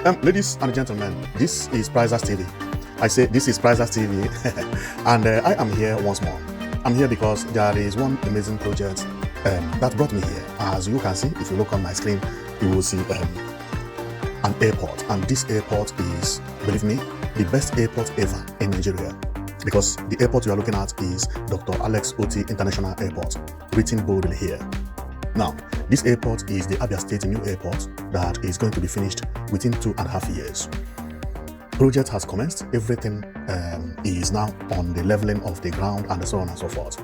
Ladies and gentlemen, this is Prizers TV. I say this is Prizers TV, and I am here once more. I'm here because there is one amazing project that brought me here. As you can see, if you look on my screen, you will see an airport, and this airport is, believe me, the best airport ever in Nigeria. Because the airport you are looking at is Dr. Alex Otti International Airport, written boldly here. Now, this airport is the Abia State new airport that is going to be finished within 2.5 years. Project has commenced. Everything is now on the leveling of the ground and so on and so forth.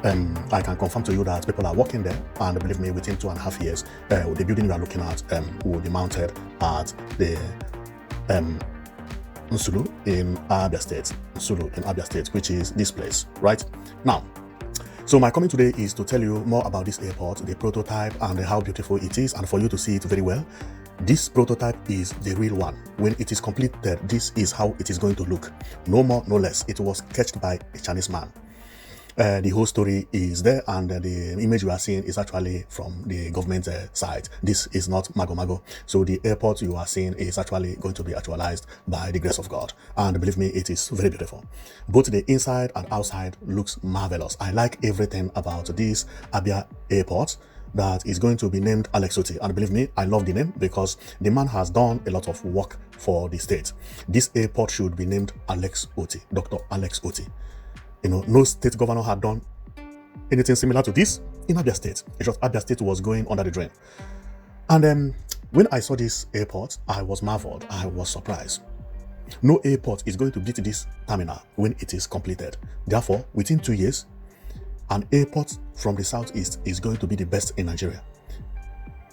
I can confirm to you that people are working there, and believe me, within 2.5 years, the building you are looking at will be mounted at the Nsulu in Abia State. Nsulu in Abia State, which is this place, right? Now, so my comment today is to tell you more about this airport, the prototype, and how beautiful it is, and for you to see it very well. This prototype is the real one. When it is completed, this is how it is going to look. No more, no less. It was sketched by a Chinese man. The whole story is there, and the image you are seeing is actually from the government side. This is not mago. So the airport you are seeing is actually going to be actualized by the grace of God, and believe me, it is very beautiful. Both the inside and outside looks marvelous. I like everything about this Abia airport that is going to be named Alex Otti, and believe me, I love the name because the man has done a lot of work for the state. This airport should be named Alex Otti, Dr. Alex Otti. You know, no state governor had done anything similar to this in Abia State. It's just Abia State was going under the drain. And when I saw this airport, I was marveled. I was surprised. No airport is going to beat this terminal when it is completed. Therefore, within 2 years, an airport from the southeast is going to be the best in Nigeria.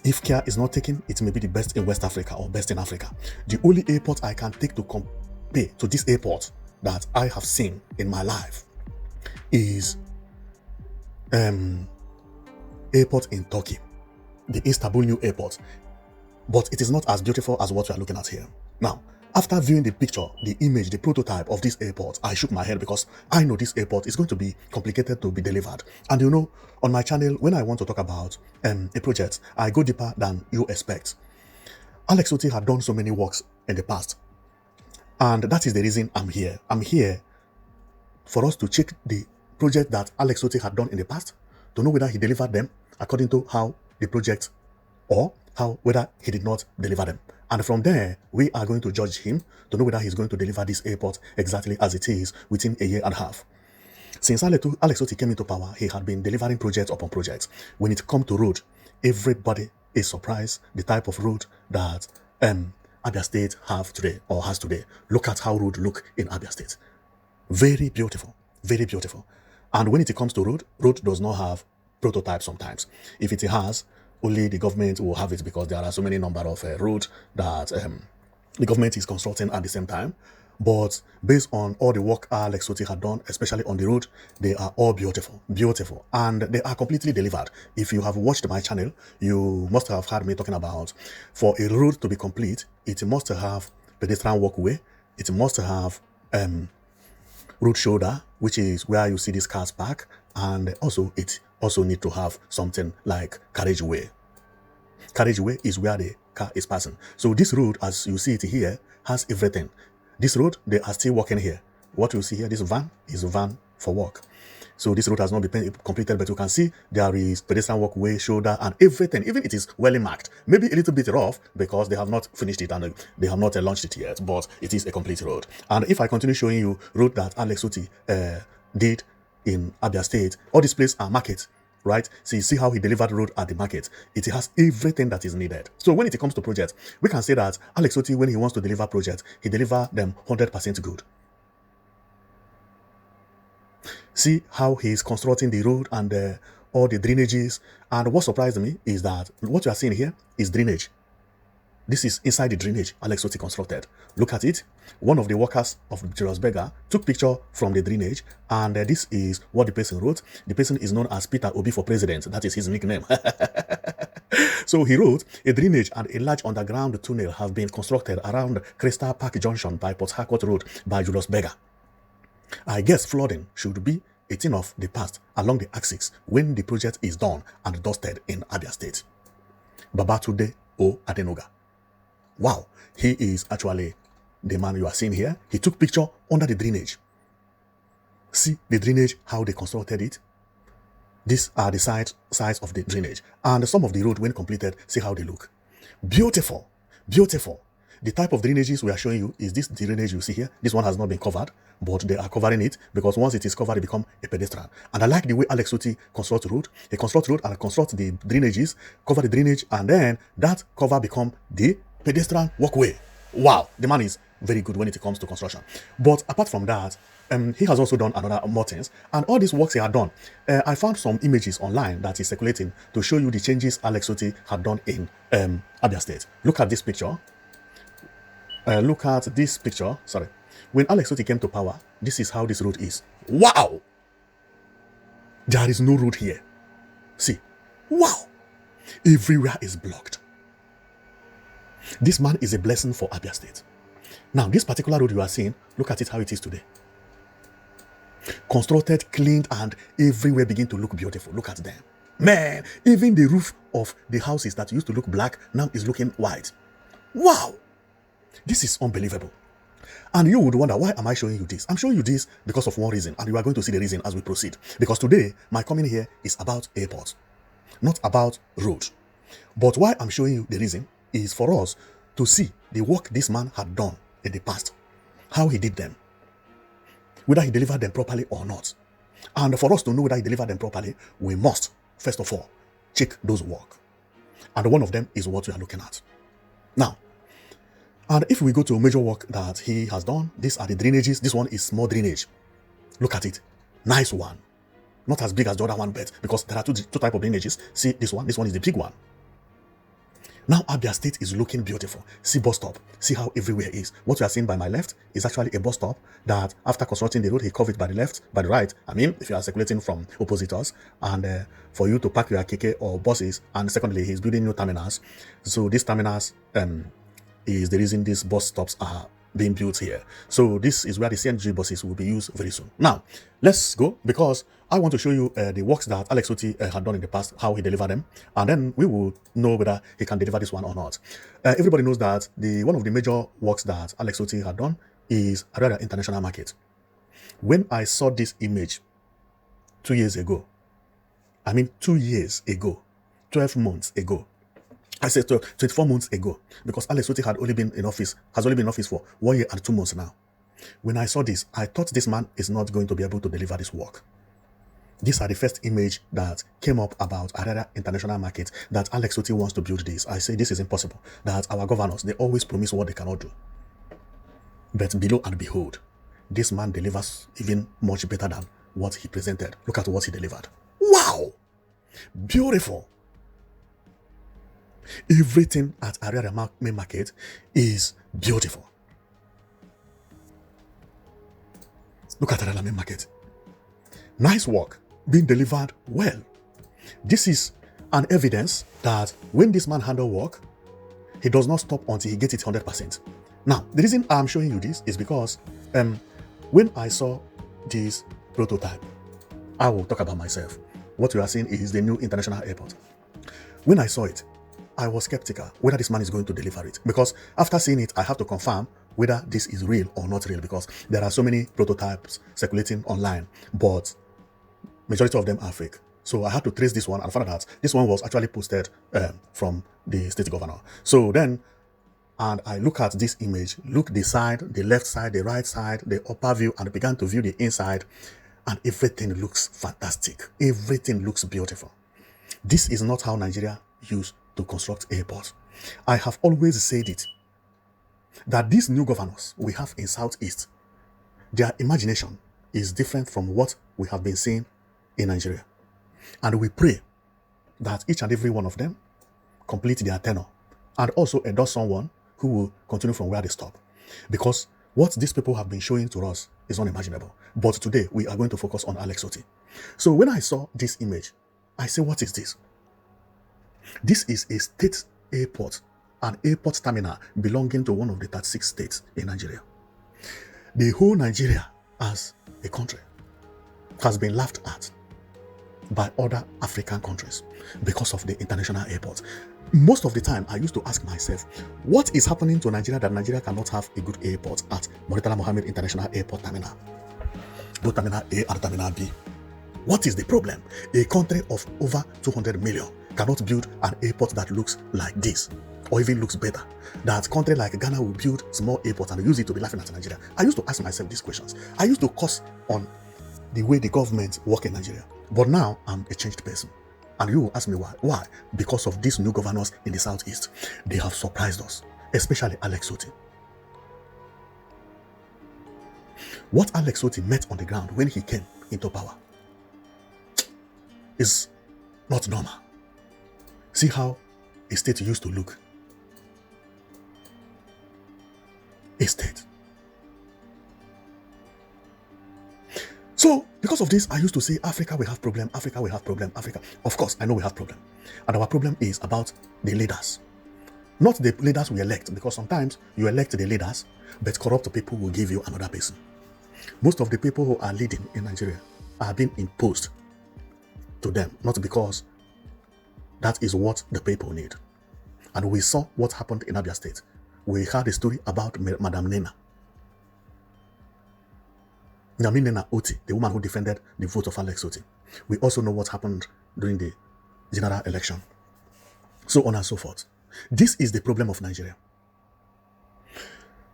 If care is not taken, it may be the best in West Africa or best in Africa. The only airport I can take to compare to this airport that I have seen in my life is airport in Turkey, the Istanbul new airport, but it is not as beautiful as what we are looking at here. Now, after viewing the picture, the image, the prototype of this airport, I shook my head because I know this airport is going to be complicated to be delivered. And you know, on my channel, when I want to talk about a project, I go deeper than you expect. Alex Otti had done so many works in the past, and that is the reason I'm here. I'm here for us to check the project that Alex Otti had done in the past, to know whether he delivered them according to how the project, or whether he did not deliver them. And from there, we are going to judge him to know whether he's going to deliver this airport exactly as it is within 1.5 years. Since Alex Otti came into power, he had been delivering projects upon projects. When it comes to road, everybody is surprised the type of road that Abia State have today, or has today. Look at how road look in Abia State. Very beautiful, very beautiful. And when it comes to road does not have prototype sometimes. If it has, only the government will have it because there are so many number of roads that the government is constructing at the same time. But based on all the work Alex Otti had done, especially on the road, they are all beautiful, beautiful, and they are completely delivered. If you have watched my channel, you must have heard me talking about, for a road to be complete, it must have pedestrian walkway, it must have road shoulder, which is where you see these cars park, and also it also need to have something like carriageway. Carriageway is where the car is passing. So this road, as you see it here, has everything. This road, they are still working here. What you see here, this van is a van for work. So this road has not been completed, but you can see there is pedestrian walkway, shoulder, and everything. Even it is well marked. Maybe a little bit rough because they have not finished it and they have not launched it yet, but it is a complete road. And if I continue showing you road that Alex Otti did in Abia State, all these places are markets, right? So you see how he delivered road at the market. It has everything that is needed. So when it comes to projects, we can say that Alex Otti, when he wants to deliver projects, he delivers them 100% good. See how he is constructing the road and all the drainages. And what surprised me is that what you are seeing here is drainage. This is inside the drainage Alex Otti constructed. Look at it. One of the workers of Julius Berger took picture from the drainage, and this is what the person wrote. The person is known as Peter Obi for President. That is his nickname. So he wrote, a drainage and a large underground tunnel have been constructed around Crystal Park Junction by Port Harcourt Road by Julius Berger. I guess flooding should be a thing of the past along the axis when the project is done and dusted in Abia State. Babatunde O. Adenoga. Wow, he is actually the man you are seeing here. He took picture under the drainage. See the drainage, how they constructed it. These are the sides of the drainage. And some of the road, when completed, see how they look. Beautiful. Beautiful. The type of drainages we are showing you is this drainage you see here. This one has not been covered, but they are covering it because once it is covered, it becomes a pedestrian. And I like the way Alex Otti constructs road. He constructs road and constructs the drainages, cover the drainage, and then that cover become the pedestrian walkway. Wow, the man is very good when it comes to construction. But apart from that, he has also done another more things, and all these works he had done. I found some images online that is circulating to show you the changes Alex Otti had done in Abia State. Look at this picture. Look at this picture. Sorry. When Alex Otti came to power, this is how this road is. Wow! There is no road here. See. Wow! Everywhere is blocked. This man is a blessing for Abia State. Now, this particular road you are seeing, look at it how it is today. Constructed, cleaned, and everywhere begin to look beautiful. Look at them. Man, even the roof of the houses that used to look black now is looking white. Wow! This is unbelievable. And you would wonder, why am I showing you this? I'm showing you this because of one reason, and you are going to see the reason as we proceed. Because today, my coming here is about airport, not about road. But why I'm showing you the reason is for us to see the work this man had done in the past, how he did them, whether he delivered them properly or not. And for us to know whether he delivered them properly, we must, first of all, check those work. And one of them is what we are looking at. Now, and if we go to major work that he has done, these are the drainages. This one is small drainage. Look at it. Nice one. Not as big as the other one, but because there are two types of drainages. See this one is the big one. Now Abia State is looking beautiful. See bus stop. See how everywhere is. What you are seeing by my left is actually a bus stop that after constructing the road, he covered by the left, by the right. I mean, if you are circulating from oppositors, and for you to park your keke or buses, and secondly, he's building new terminals. So these terminals is the reason these bus stops are being built here. So this is where the CNG buses will be used very soon. Now, let's go, because I want to show you the works that Alex Otti had done in the past, how he delivered them, and then we will know whether he can deliver this one or not. Everybody knows that one of the major works that Alex Otti had done is Abuja International Market. When I saw this image 2 years ago, 12 months ago, I said 24 months ago, because Alex Otti has only been in office for 1 year and 2 months now. When I saw this, I thought this man is not going to be able to deliver this work. These are the first image that came up about Abuja International Market, that Alex Otti wants to build this. I say this is impossible, that our governors, they always promise what they cannot do. But below and behold, this man delivers even much better than what he presented. Look at what he delivered. Wow! Beautiful! Everything at Abuja main market is beautiful. Look at Abuja main market. Nice work being delivered well. This is an evidence that when this man handle work, he does not stop until he gets it 100%. Now, the reason I'm showing you this is because when I saw this prototype, I will talk about myself. What you are seeing is the new international airport. When I saw it, I was skeptical whether this man is going to deliver it, because after seeing it, I have to confirm whether this is real or not real, because there are so many prototypes circulating online, but majority of them are fake. So I had to trace this one and find out that this one was actually posted from the state governor. So then, and I look at this image, look the side, the left side, the right side, the upper view, and began to view the inside, and everything looks fantastic. Everything looks beautiful. This is not how Nigeria used to construct airports. I have always said it, that these new governors we have in Southeast, their imagination is different from what we have been seeing in Nigeria. And we pray that each and every one of them complete their tenure and also endorse someone who will continue from where they stop. Because what these people have been showing to us is unimaginable. But today, we are going to focus on Alex Otti. So when I saw this image, I said, what is this? This is a state airport, an airport terminal belonging to one of the 36 states in Nigeria. The whole Nigeria as a country has been laughed at by other African countries because of the international airport. Most of the time, I used to ask myself, what is happening to Nigeria that Nigeria cannot have a good airport at Murtala Mohammed International Airport Terminal, both Terminal A and Terminal B? What is the problem? A country of over 200 million cannot build an airport that looks like this, or even looks better. That country like Ghana will build small airports and use it to be laughing at Nigeria. I used to ask myself these questions. I used to curse on the way the government work in Nigeria. But now I'm a changed person. And you will ask me why. Why? Because of these new governors in the southeast. They have surprised us, especially Alex Otti. What Alex Otti met on the ground when he came into power is not normal. See how a state used to look. A state. So, because of this, I used to say, Africa, we have problem, Africa, we have problem, Africa. Of course, I know we have problem. And our problem is about the leaders. Not the leaders we elect, because sometimes you elect the leaders, but corrupt people will give you another person. Most of the people who are leading in Nigeria are being imposed to them, not because that is what the people need. And we saw what happened in Abia State. We heard a story about Madam Nena. Nena Otti, the woman who defended the vote of Alex Otti. We also know what happened during the general election. So on and so forth. This is the problem of Nigeria.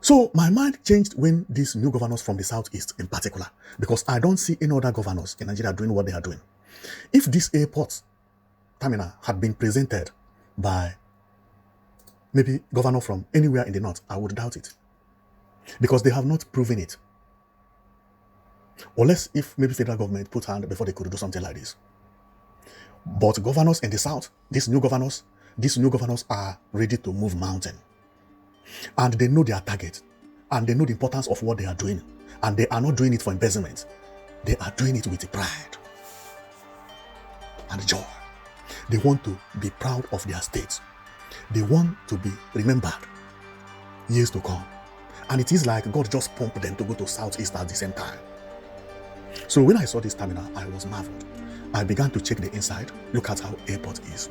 So my mind changed when these new governors from the southeast in particular, because I don't see any other governors in Nigeria doing what they are doing. If this airport terminal had been presented by maybe governor from anywhere in the north, I would doubt it. Because they have not proven it. Unless if maybe federal government put hand before they could do something like this. But governors in the south, these new governors are ready to move mountain. And they know their target. And they know the importance of what they are doing. And they are not doing it for embezzlement. They are doing it with pride and joy. They want to be proud of their state. They want to be remembered years to come. And it is like God just pumped them to go to southeast at the same time. So when I saw this terminal, I was marveled. I began to check the inside. Look at how airport is.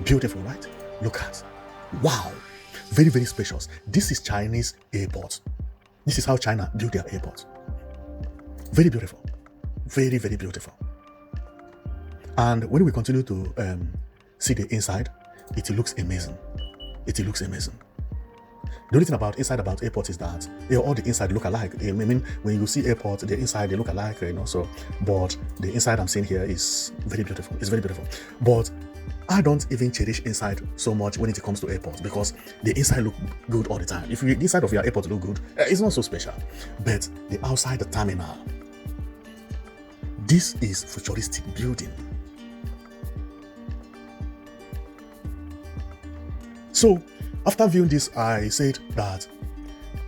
Beautiful, right? Look at. Wow. Very, very spacious. This is Chinese airport. This is how China built their airport. Very beautiful. Very, very beautiful. And when we continue to see the inside, it looks amazing. It looks amazing. The only thing about airport is that all the inside look alike. I mean, when you see airport, the inside they look alike, so, but the inside I'm seeing here is very beautiful. It's very beautiful. But I don't even cherish inside so much when it comes to airports, because the inside look good all the time. If the inside of your airport look good, it's not so special. But the outside the terminal, this is futuristic building. So, after viewing this, I said that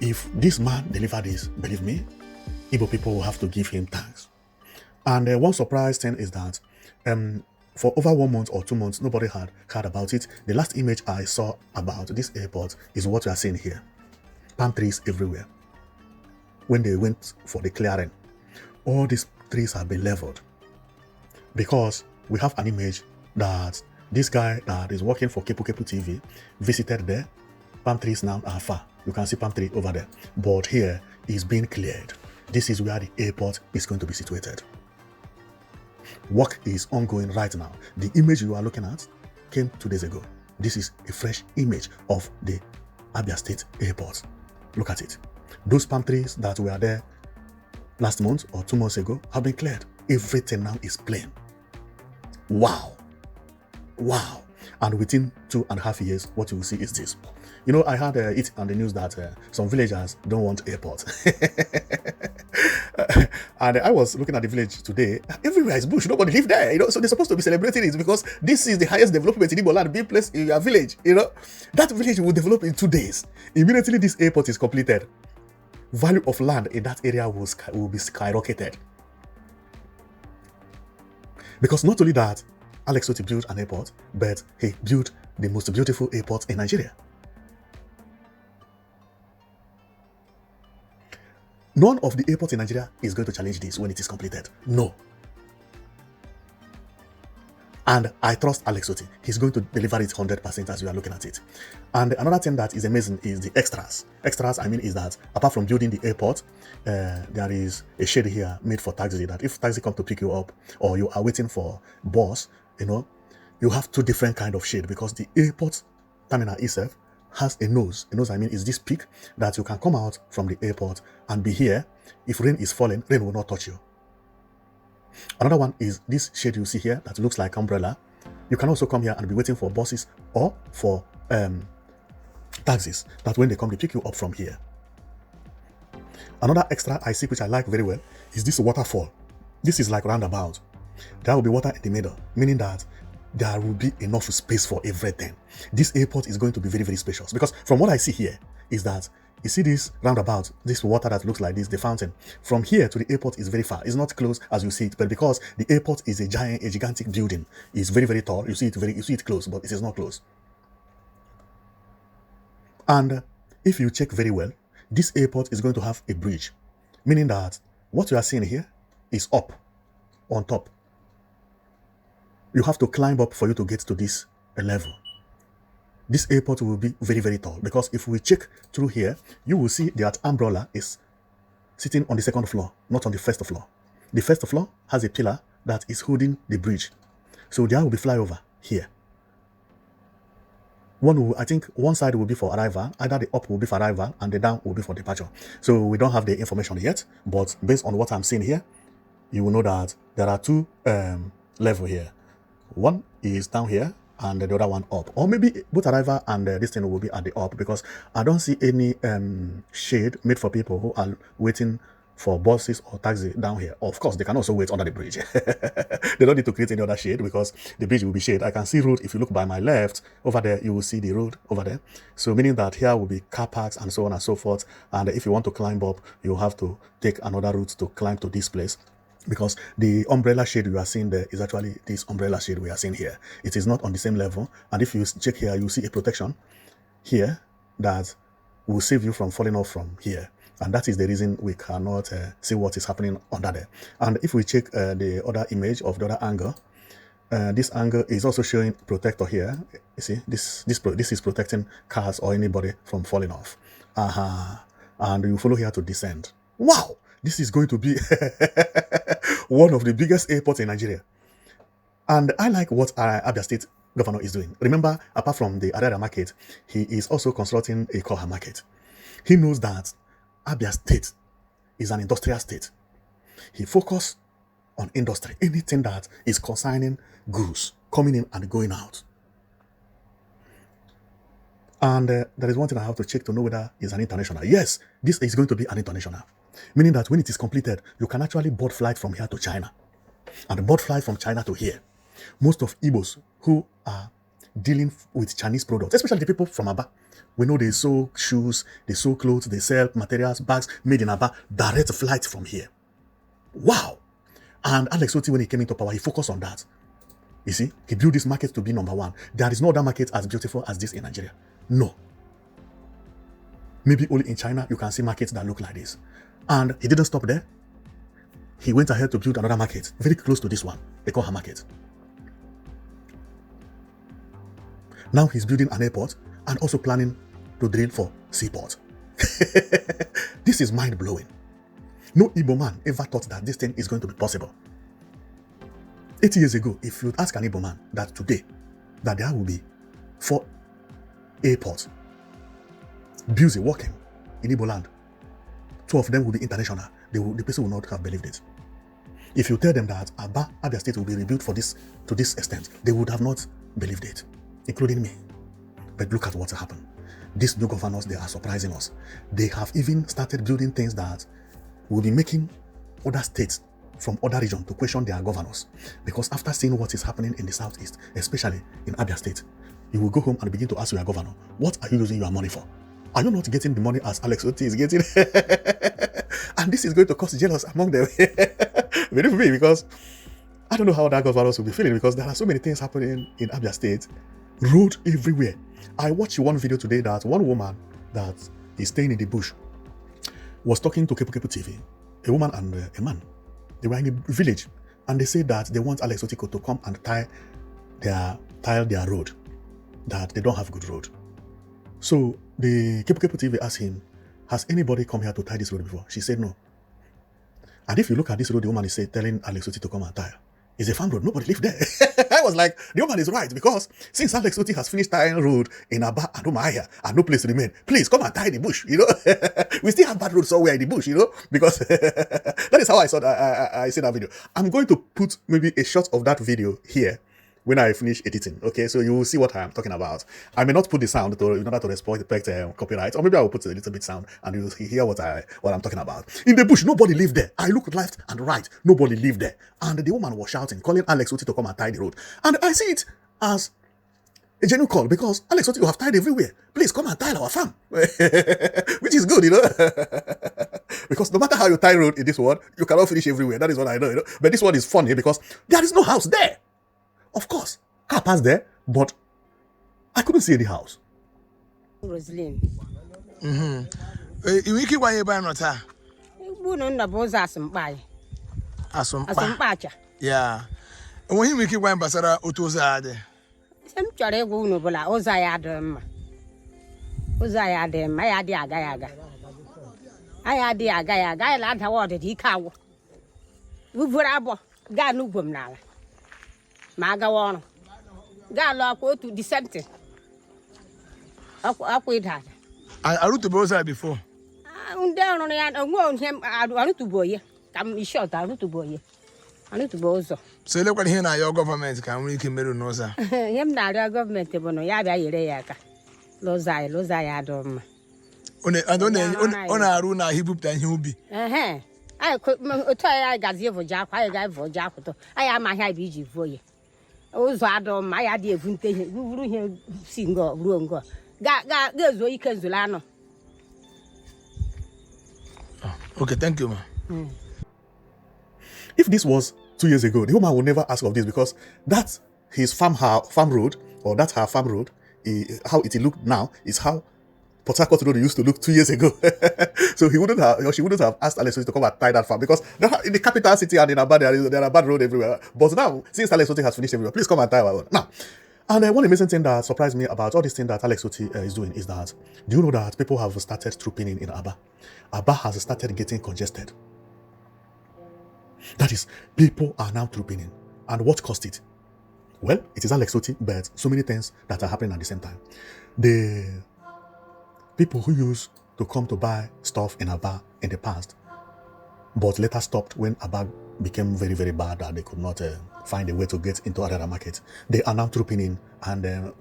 if this man delivered this, believe me, Igbo people will have to give him thanks. And one surprise thing is that for over 1 month or 2 months, nobody had heard about it. The last image I saw about this airport is what you are seeing here. Palm trees everywhere. When they went for the clearing, all these trees have been leveled. Because we have an image that this guy that is working for Kepu Kepu TV visited there. Palm trees now are far. You can see palm tree over there. But here is being cleared. This is where the airport is going to be situated. Work is ongoing right now. The image you are looking at came 2 days ago. This is a fresh image of the Abia State Airport. Look at it. Those palm trees that were there last month or 2 months ago have been cleared. Everything now is plain. Wow. Wow. And within 2.5 years, what you will see is this. I heard it on the news that some villagers don't want airport. And I was looking at the village today. Everywhere is bush. Nobody live there. So they're supposed to be celebrating it because this is the highest development in Igbo land being placed in your village. That village will develop in 2 days. Immediately this airport is completed, value of land in that area will be skyrocketed. Because not only that, Alex Otti built an airport, but he built the most beautiful airport in Nigeria. None of the airports in Nigeria is going to challenge this when it is completed. No. And I trust Alex Otti. He's going to deliver it 100% as we are looking at it. And another thing that is amazing is the extras. Extras, I mean, is that apart from building the airport, there is a shade here made for taxi, that if taxi come to pick you up or you are waiting for bus, you know, you have two different kind of shade, because the airport terminal itself has a nose. A nose, I mean, is this peak that you can come out from the airport and be here. If rain is falling, rain will not touch you. Another one is this shade you see here that looks like umbrella. You can also come here and be waiting for buses or for taxis, that when they come, they pick you up from here. Another extra I see, which I like very well, is this waterfall. This is like roundabout. There will be water in the middle, meaning that there will be enough space for everything. This airport is going to be very, very spacious, because from what I see here is that you see this roundabout, this water that looks like this, the fountain. From here to the airport is very far. It's not close as you see it, but because the airport is a gigantic building, it's very, very tall. You see it close, but it is not close. And if you check very well, this airport is going to have a bridge, meaning that what you are seeing here is up on top. You have to climb up for you to get to this level. This airport will be very, very tall, because if we check through here, you will see that umbrella is sitting on the second floor, not on the first floor. The first floor has a pillar that is holding the bridge. So there will be flyover here. I think one side will be for arrival, either the up will be for arrival and the down will be for departure. So we don't have the information yet, but based on what I'm seeing here, you will know that there are two levels here. One is down here and the other one up, or maybe both arrival and this thing will be at the up, because I don't see any shade made for people who are waiting for buses or taxi down here. Of course, they can also wait under the bridge. They don't need to create any other shade, because the bridge will be shade. I can see road. If you look by my left over there, you will see the road over there. So meaning that here will be car parks and so on and so forth. And if you want to climb up, you have to take another route to climb to this place, because the umbrella shade you are seeing there is actually this umbrella shade we are seeing here. It is not on the same level. And if you check here, you see a protection here that will save you from falling off from here. And that is the reason we cannot see what is happening under there. And if we check the other image of the other angle, this angle is also showing protector here. You see, this is protecting cars or anybody from falling off. And you follow here to descend. Wow! This is going to be one of the biggest airports in Nigeria. And I like what Abia State Governor is doing. Remember, apart from the Arara market, he is also constructing a Koha market. He knows that Abia State is an industrial state. He focuses on industry, anything that is concerning goods coming in and going out. And there is one thing I have to check to know whether it's an international. Yes, this is going to be an international. Meaning that when it is completed, you can actually board flight from here to China. And board flight from China to here. Most of Igbos who are dealing with Chinese products, especially the people from Abia, we know they sew shoes, they sew clothes, they sell materials, bags made in Abia, direct flight from here. Wow! And Alex Otti, when he came into power, he focused on that. You see, he built this market to be number one. There is no other market as beautiful as this in Nigeria. No. Maybe only in China you can see markets that look like this. And he didn't stop there. He went ahead to build another market very close to this one, the Koha market. Now he's building an airport and also planning to drill for seaport. This is mind-blowing. No Igbo man ever thought that this thing is going to be possible. 80 years ago, if you ask an Igbo man that today, that there will be 4 airports built working in Igbo land, 2 of them will be international, the person will not have believed it. If you tell them that Abia State will be rebuilt to this extent, they would have not believed it, including me. But look at what's happened. These new governors, they are surprising us. They have even started building things that will be making other states from other regions to question their governors. Because after seeing what is happening in the southeast, especially in Abia State, you will go home and begin to ask your governor, what are you using your money for? Are you not getting the money as Alex Otti is getting? And this is going to cause jealous among them. Believe me, because I don't know how other governors will be feeling, because there are so many things happening in Abia State. Road everywhere. I watched one video today that one woman that is staying in the bush was talking to Kepu TV, a woman and a man. They were in a village, and they said that they want Alex Otti to come and tie they are tiled their road, that they don't have good road. So the Kepu TV asked him, has anybody come here to tie this road before? She said no. And if you look at this road, the woman is telling Alex Otti to come and tire. It's a farm road, nobody lives there. I was like, the woman is right, because since Alex Otti has finished tying road in Abia and Umahia and no place to remain, please come and tie the bush, we still have bad roads somewhere in the bush, because that is how I saw that, I see that video. I'm going to put maybe a shot of that video here when I finish editing, okay? So you will see what I'm talking about. I may not put the sound in order to respect copyright, or maybe I will put a little bit sound and you'll hear what I'm talking about. In the bush, nobody lived there. I looked left and right, nobody lived there. And the woman was shouting, calling Alex Otti to come and tie the road. And I see it as a genuine call, because Alex Otti, you have tied everywhere. Please come and tie our farm. Which is good, because no matter how you tie road in this world, you cannot finish everywhere. That is what I know, But this one is funny because there is no house there. Of course, car passed there, but I couldn't see any house. Roslyn. You wiki why you buy not her? You know the boss asumpai. Asumpacha. Yeah. And when you wiki wine basara utozade. Some chare go no bola ozayadem. Ozayadem, I adi agayaga. I adi agayaga, I lad her water, he cow. We were abo, God no gum now. Magawan. God lock go to dissenting. Up with her. I root the boza before. I'm down on the end and won't him. I want to boy. Come be short, I want to boy. I need to bozo. So look at here now, your government can we can mirror no sir. Him now, your government, Bono Yada Yaka. Lozai, Adom. I don't know, on our runa, he booped and he will be. I could try I got here for Jack, I got for Jack. I am my high BG for you. Also, Adam, my idea of vintage, we will hear single, room go. Got girls, you can Zulano. Okay, thank you, ma. If this was 2 years ago, the woman would never ask of this, because that's his farm road, or that's her farm road. How it looked now is how Port Harcourt Road used to look 2 years ago. So he wouldn't have, or she wouldn't have asked Alex Otti to come and tie that farm, because in the capital city and in Abia there are bad roads everywhere. But now, since Alex Otti has finished everywhere, please come and tie our road. Now, and one amazing thing that surprised me about all this thing that Alex Otti is doing is that, do you know that people have started trooping in Abia? Abia has started getting congested. That is, people are now trooping in. And what caused it? Well, it is Alex Otti, but so many things that are happening at the same time. The people who used to come to buy stuff in Abia in the past, but later stopped when Abia became very, very bad and they could not find a way to get into Ariara market, they are now trooping in, and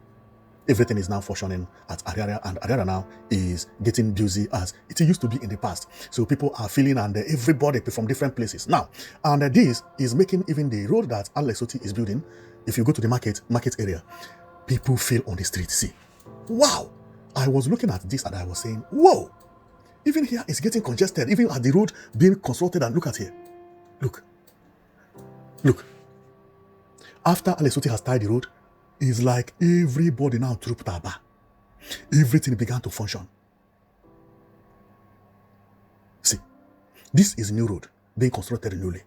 everything is now functioning at Ariara, and Ariara now is getting busy as it used to be in the past. So people are feeling, and everybody from different places now. And this is making even the road that Alex Otti is building, if you go to the market area, people feel on the street. See, wow! I was looking at this and I was saying, whoa! Even here it's getting congested, even at the road being constructed, and look at here. Look. After Alex Otti has tied the road, it's like everybody now trooped Abia. Everything began to function. See, this is a new road being constructed newly.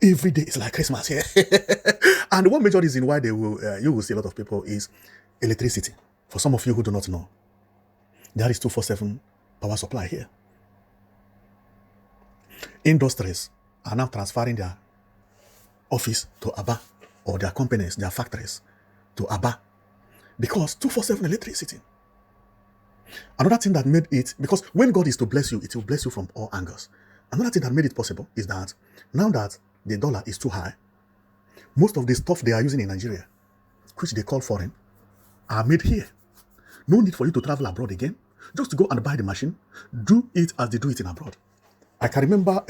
Every day is like Christmas here. And one major reason why you will see a lot of people is electricity. For some of you who do not know, there is 24/7 power supply here. Industries are now transferring their office to Abia, or their companies, their factories to Abia, because 24/7 electricity. Another thing that made it, because when God is to bless you, it will bless you from all angles. Another thing that made it possible is that now that the dollar is too high, most of the stuff they are using in Nigeria, which they call foreign, are made here. No need for you to travel abroad again. Just to go and buy the machine, do it as they do it in abroad. I can remember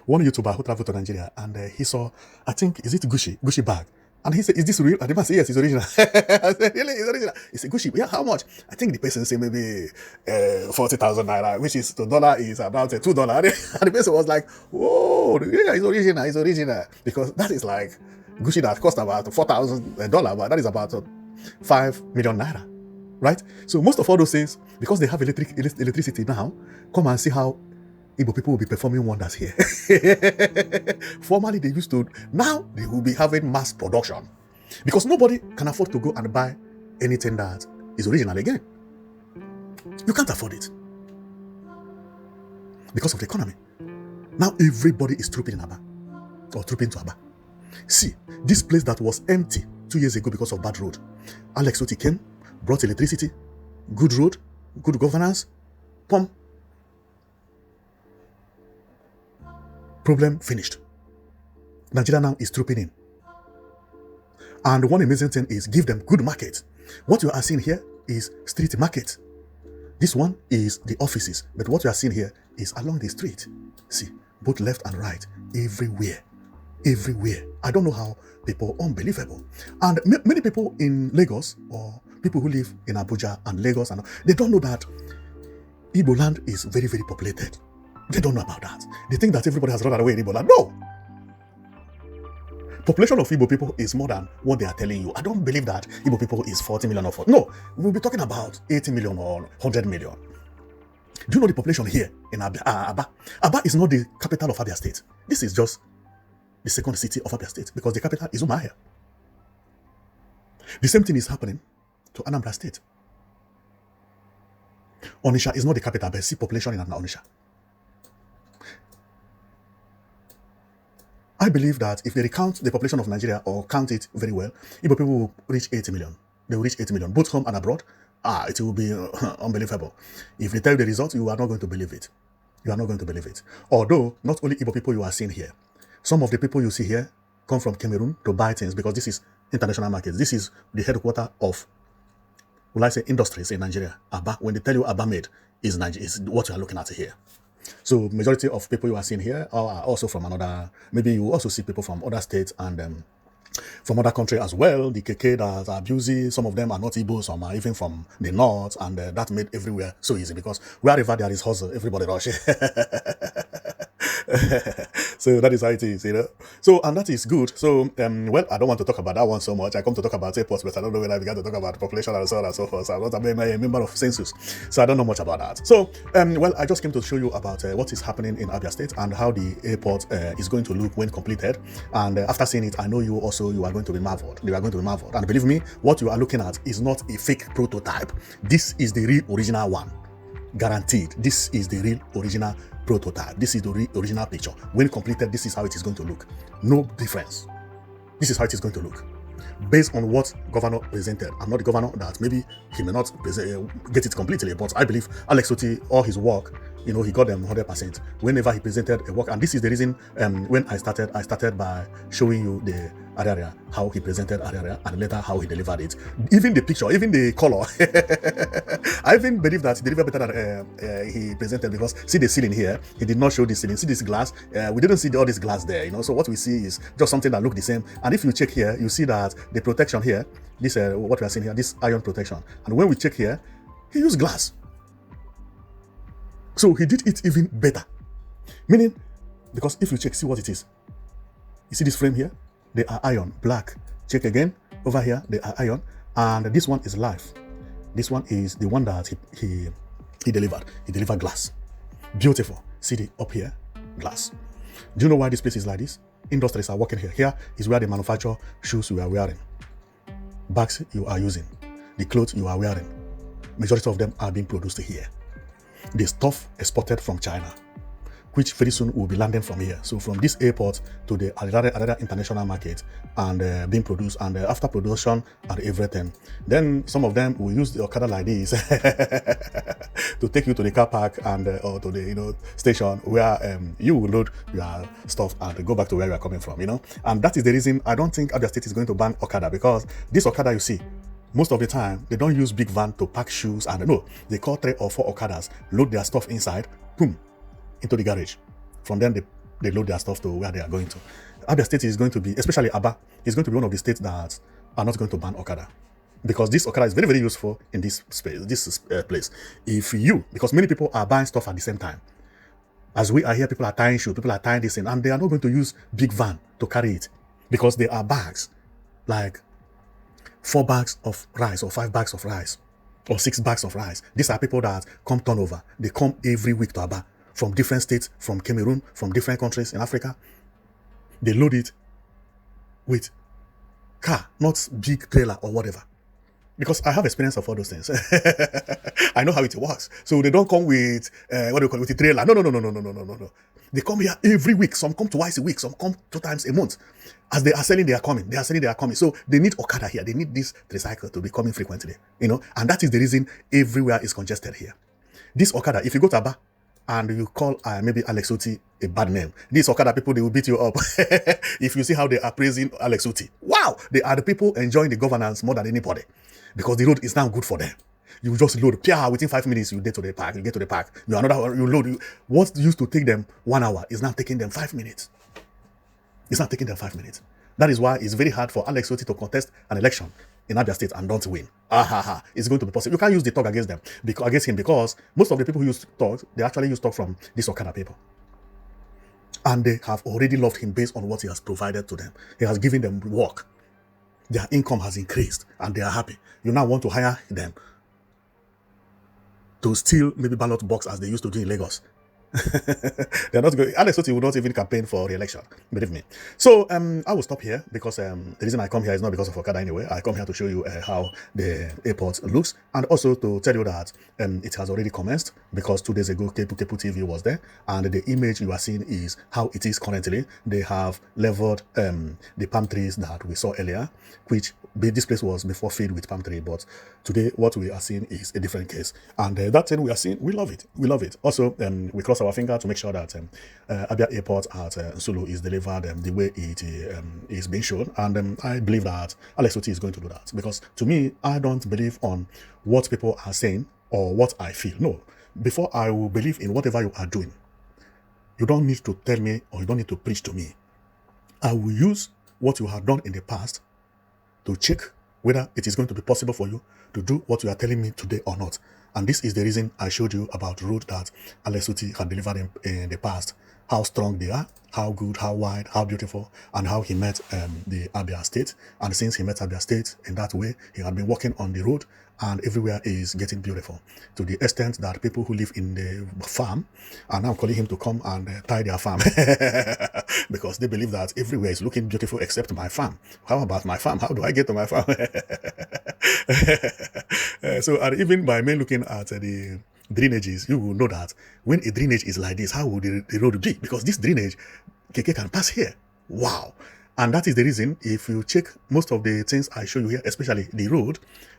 one YouTuber who traveled to Nigeria, and he saw, I think, is it Gucci bag? And he said, is this real? And the man said, yes, it's original. I said, really? It's original? He said, Gucci, yeah, how much? I think the person said maybe 40,000 naira, which is, the dollar is about $2. And the person was like, whoa, yeah, it's original. Because that is like, Gucci that cost about $4,000, but that is about 5 million naira, right? So most of all those things, because they have electricity now, come and see how Igbo people will be performing wonders here. Formerly they used to, now they will be having mass production. Because nobody can afford to go and buy anything that is original again. You can't afford it. Because of the economy. Now everybody is trooping in Aba. Or trooping to Aba. See, this place that was empty 2 years ago because of bad road. Alex Otti came, brought electricity, good road, good governance, pump. Problem finished. Nigeria now is trooping in. And one amazing thing is give them good market. What you are seeing here is street market. This one is the offices, but what you are seeing here is along the street. See, both left and right, everywhere. Everywhere. I don't know how people, unbelievable. And many people in Lagos or people who live in Abuja and Lagos, and they don't know that Igbo land is very, very populated. They don't know about that. They think that everybody has run away in Igbo land. No! Population of Igbo people is more than what they are telling you. I don't believe that Igbo people is 40 million or 40. No, we'll be talking about 80 million or 100 million. Do you know the population here in Abia? Aba? Aba is not the capital of Abia State. This is just the second city of Abia State because the capital is Umuahia. The same thing is happening to Anambra State. Onitsha is not the capital, but see population in Onitsha. I believe that if they recount the population of Nigeria or count it very well, Igbo people will reach 80 million. They will reach 80 million, both home and abroad. It will be unbelievable. If they tell you the result, you are not going to believe it. You are not going to believe it. Although, not only Igbo people you are seeing here. Some of the people you see here come from Cameroon to buy things because this is international markets. This is the headquarters of, will I say, industries in Nigeria. Aba, when they tell you Aba made, is what you are looking at here. So majority of people you are seeing here are also from another, maybe you also see people from other states and from other countries as well. The KK that are abusing, some of them are not Igbo, some are even from the north, and that made everywhere so easy because wherever there is hustle, everybody rush. So that is how it is, you know. So, and that is good. So, well, I don't want to talk about that one so much. I come to talk about airports, but I don't know when I began to talk about population and so on and so forth. So I'm not a member of census, so I don't know much about that. So, well, I just came to show you about what is happening in Abia State and how the airport is going to look when completed. And after seeing it, I know you are going to be marveled. You are going to be marveled. And believe me, what you are looking at is not a fake prototype. This is the real original one. Guaranteed. This is the real original prototype. This is the real original picture. When completed, this is how it is going to look. No difference. This is how it is going to look. Based on what governor presented. I'm not the governor that maybe he may not get it completely, but I believe Alex Otti, all his work, you know, he got them 100%. Whenever he presented a work, and this is the reason when I started by showing you the area, how he presented area, and later how he delivered it. Even the picture, even the color. I even believe that he delivered better than he presented because see the ceiling here. He did not show the ceiling. See this glass. We didn't see all this glass there, you know. So what we see is just something that look the same. And if you check here, you see that the protection here, this what we are seeing here, this iron protection. And when we check here, he used glass. So he did it even better. Meaning, because if you check, see what it is. You see this frame here? They are iron, black. Check again. Over here, they are iron. And this one is live. This one is the one that he delivered. He delivered glass. Beautiful. See the up here? Glass. Do you know why this place is like this? Industries are working here. Here is where they manufacture shoes you are wearing. Bags you are using. The clothes you are wearing. Majority of them are being produced here. The stuff exported from China, which very soon will be landing from here. So from this airport to the other international market and being produced, and after production and everything, then some of them will use the Okada like this to take you to the car park and or to the station where you will load your stuff and go back to where you are coming from. And that is the reason I don't think Abia State is going to ban Okada, because this Okada you see, most of the time, they don't use big van to pack shoes, and no, they call 3 or 4 Okadas, load their stuff inside, boom, into the garage. From then, they load their stuff to where they are going to. Abia State is going to be, especially Aba, is going to be one of the states that are not going to ban Okada. Because this Okada is very, very useful in this space, this place. Because many people are buying stuff at the same time. As we are here, people are tying shoes, people are tying this in, and they are not going to use big van to carry it. Because they are bags, like 4 bags of rice or 5 bags of rice or 6 bags of rice. These are people that come turnover. They come every week to Aba from different states, from Cameroon, from different countries in Africa. They load it with car, not big trailer or whatever. Because I have experience of all those things. I know how it works. So they don't come with, what do you call it, with a trailer. No. They come here every week. Some come twice a week. Some come 2 times a month. As they are selling, they are coming. They are selling, they are coming. So they need Okada here. They need this tricycle to be coming frequently. And that is the reason everywhere is congested here. This Okada, if you go to Abia and you call maybe Alex Otti a bad name, these Okada people, they will beat you up. If you see how they are praising Alex Otti. Wow! They are the people enjoying the governance more than anybody. Because the road is now good for them. You just load, within 5 minutes, you get to the park. You load. What used to take them 1 hour is now taking them 5 minutes. It's not taking them 5 minutes. That is why it's very hard for Alex Otti to contest an election in Abia State and don't win. It's going to be possible. You can't use the talk against him because most of the people who use talk, they actually use talk from these Okada people. And they have already loved him based on what he has provided to them. He has given them work. Their income has increased and they are happy. You now want to hire them to steal maybe ballot box as they used to do in Lagos. They're not going. Alex Otti will not even campaign for re-election, believe me. So I will stop here because the reason I come here is not because of Okada anyway. I come here to show you how the airport looks and also to tell you that it has already commenced because 2 days ago Kepu TV was there and the image you are seeing is how it is currently. They have leveled the palm trees that we saw earlier, which this place was before filled with palm tree, but today what we are seeing is a different case. And that thing we are seeing, we love it. We love it. Also, we cross our finger to make sure that Abia Airport at Sulu is delivered the way it is being shown. And I believe that Alex Otti is going to do that. Because to me, I don't believe on what people are saying or what I feel. No. Before I will believe in whatever you are doing, you don't need to tell me or you don't need to preach to me. I will use what you have done in the past to check whether it is going to be possible for you to do what you are telling me today or not. And this is the reason I showed you about the road that Alex Otti had delivered in the past, how strong they are, how good, how wide, how beautiful, and how he met the Abia State. And since he met Abia State in that way, he had been working on the road and everywhere is getting beautiful to the extent that people who live in the farm are now calling him to come and tie their farm because they believe that everywhere is looking beautiful except my farm. How about my farm? How do I get to my farm? So, and even by me looking at the drainages, you will know that when a drainage is like this, how would the road be? Because this drainage, KK can pass here. Wow. And that is the reason, if you check most of the things I show you here, especially the road,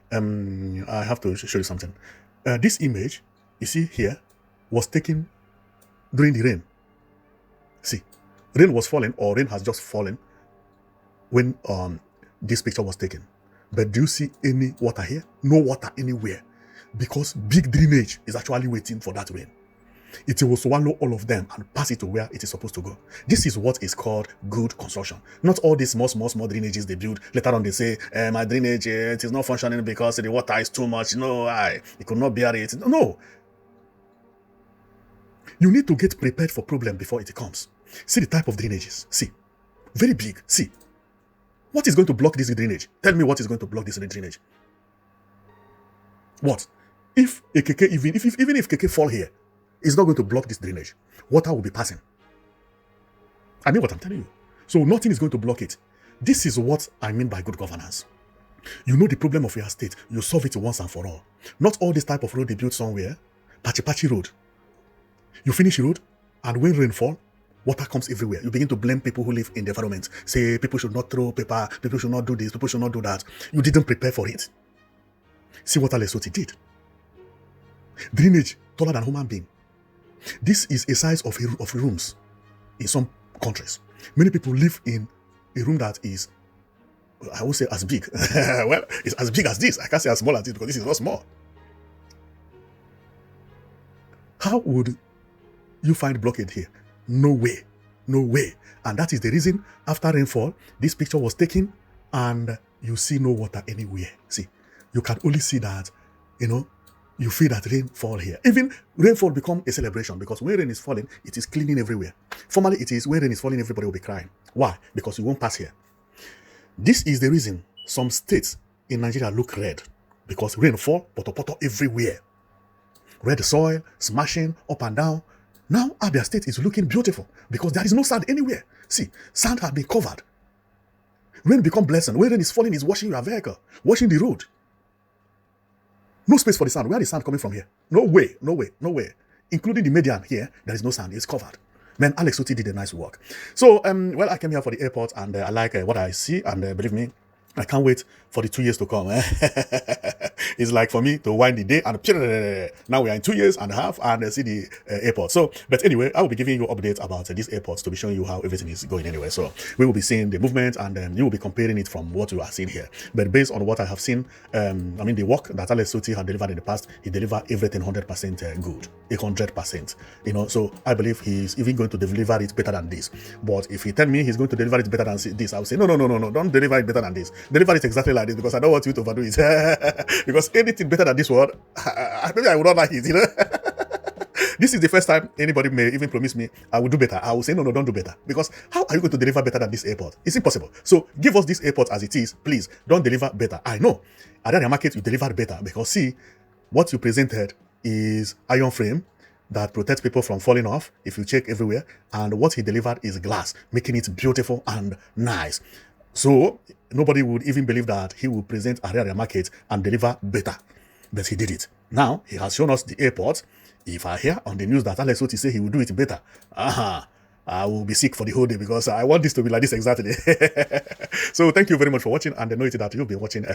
I have to show you something. This image, you see here, was taken during the rain. See, rain was falling or rain has just fallen when this picture was taken. But do you see any water here? No water anywhere because big drainage is actually waiting for that rain. It will swallow all of them and pass it to where it is supposed to go. This is what is called good construction. Not all these small drainages they build. Later on they say, my drainage, it is not functioning because the water is too much. No, it could not bear it. No. You need to get prepared for problem before it comes. See the type of drainages. See. Very big. See. What is going to block this drainage? Tell me what is going to block this drainage. What? If a KK, even if KK fall here, it's not going to block this drainage. Water will be passing. I mean what I'm telling you. So nothing is going to block it. This is what I mean by good governance. You know the problem of your state. You solve it once and for all. Not all this type of road they build somewhere. Patchy road. You finish a road and when rain fall, water comes everywhere. You begin to blame people who live in the environment. Say people should not throw paper. People should not do this. People should not do that. You didn't prepare for it. See what Alex Otti did. Drainage taller than human being. This is a size of rooms in some countries. Many people live in a room that is, I would say, as big. Well, it's as big as this. I can't say as small as this because this is not small. How would you find blockade here? No way. No way. And that is the reason after rainfall, this picture was taken and you see no water anywhere. See, you can only see that, you feel that rainfall here. Even rainfall become a celebration because when rain is falling, it is cleaning everywhere. Formerly, it is when rain is falling, everybody will be crying. Why? Because you won't pass here. This is the reason some states in Nigeria look red because rainfall, poto everywhere. Red soil, smashing up and down. Now, Abia State is looking beautiful because there is no sand anywhere. See, sand has been covered. Rain become blessing. When rain is falling, it's washing your vehicle, washing the road. No space for the sand. Where is the sand coming from here? No way, no way, no way. Including the median here, there is no sand. It's covered. Man, Alex Otti did a nice work. So, well, I came here for the airport, and I like what I see, and believe me, I can't wait for the 2 years to come. It's like for me to wind the day, and now we are in 2 years and a half and see the airport. So, but anyway, I will be giving you updates about these airports to be showing you how everything is going anyway. So we will be seeing the movement, and you will be comparing it from what you are seeing here. But based on what I have seen, I mean, the work that Alex Otti had delivered in the past, he delivered everything 100% good, 100%. You know, so I believe he's even going to deliver it better than this. But if he tell me he's going to deliver it better than this, I will say no, don't deliver it better than this. Deliver it exactly like this, because I don't want you to overdo it. Because anything better than this one, maybe I would not like it, you know. This is the first time anybody may even promise me I will do better. I will say, no, don't do better. Because how are you going to deliver better than this airport? It's impossible. So give us this airport as it is. Please, don't deliver better. I know. At the market, you delivered better. Because see, what you presented is iron frame that protects people from falling off if you check everywhere. And what he delivered is glass, making it beautiful and nice. So nobody would even believe that he would present Area Market and deliver better. But he did it. Now, he has shown us the airport. If I hear on the news that Alex Otti say he will do it better, I will be sick for the whole day, because I want this to be like this exactly. So thank you very much for watching, and I know that you've been watching